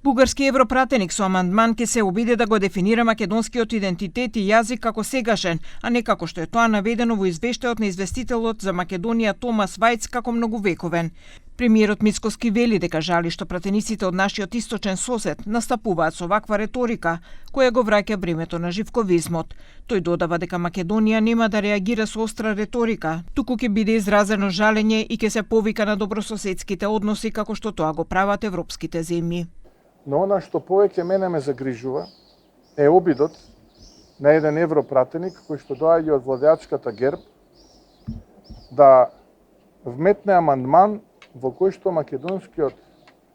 Бугарски европратеник со амандман ќе се обиде да го дефинира македонскиот идентитет и јазик како сегашен, а не како што е тоа наведено во извештајот на известителот за Македонија Томас Вајц како многувековен. Премиерот Мицкоски вели дека жали што пратениците од нашиот источен сосед настапуваат со ваква реторика, која го враќа бремето на живковизмот. Тој додава дека Македонија нема да реагира со остра реторика, туку ќе биде изразено жалење и ќе се повика на добрососедските односи како што тоа го прават европските земји. Но она што повеќе мене ме загрижува е обидот на еден европратеник кој што доаѓа од владеачката ГЕРБ да вметне амандман во кој што македонскиот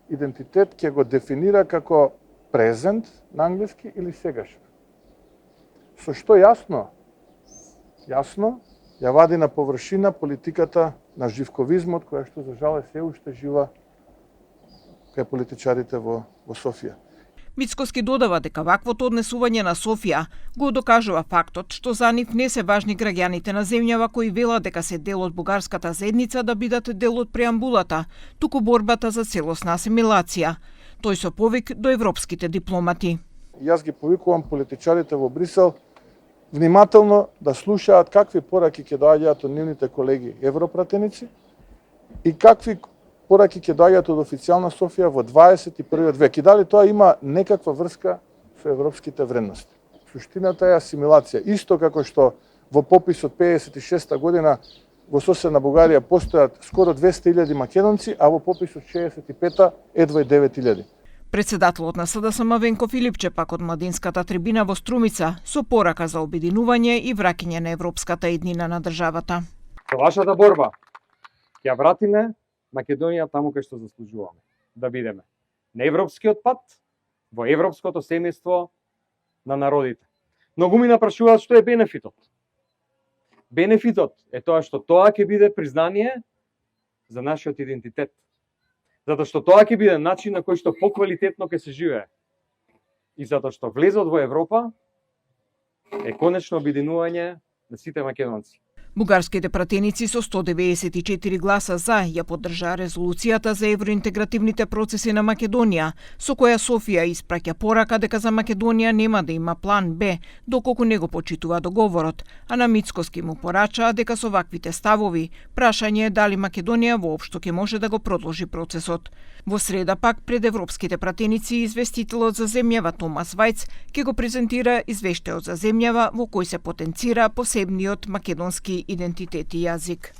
идентитет ќе го дефинира како презент на англиски или сегашен. Со што јасно ја вади на површина политиката на живковизмот која што за жал се уште жива кај политичарите во Софија. Мицкоски додава дека ваквото однесување на Софија го докажува фактот што за нив не се важни граѓаните на земјава кои велат дека се дел од бугарската заедница да бидат дел од преамбулата, туку борбата за целосна асимилација. Тој со повик до европските дипломати. Јас ги повикувам политичарите во Брисел внимателно да слушаат какви пораки ќе доаѓаат од нивните колеги европратеници и какви пораки ќе доаѓаат од официјална Софија во 21. век. И дали тоа има некаква врска со европските вредности. Суштината е асимилација. Исто како што во пописот 56 година во соседна Бугарија постојат скоро 200.000 македонци, а во пописот 65 едва 9.000. Председателот на СДСМ Венко Филипче пак од младинската трибина во Струмица со порака за обединување и враќање на европската еднина на државата. Со вашата борба ќе вратиме Македонија таму кај што заслужуваме да бидеме. На европскиот пат, во европското семејство на народите. Многу ми напрашуваат што е бенефитот. Бенефитот е тоа што тоа ќе биде признание за нашиот идентитет. Затоа што тоа ќе биде начин на кој што поквалитетно ќе се живее. И затоа што влезот во Европа е конечно обединување на сите македонци. Бугарските пратеници со 194 гласа за ја поддржаа резолуцијата за евроинтегративните процеси на Македонија, со која Софија испраќа порака дека за Македонија нема да има план Б доколку не го почитува договорот, а на Мицкоски му порачаа дека со ваквите ставови прашање е дали Македонија воопшто ќе може да го продолжи процесот. Во среда пак пред европските пратеници известителот за земјава Томас Вајц ќе го презентира извештајот за земјава во кој се потенцира посебниот македонски идентитет и јазик.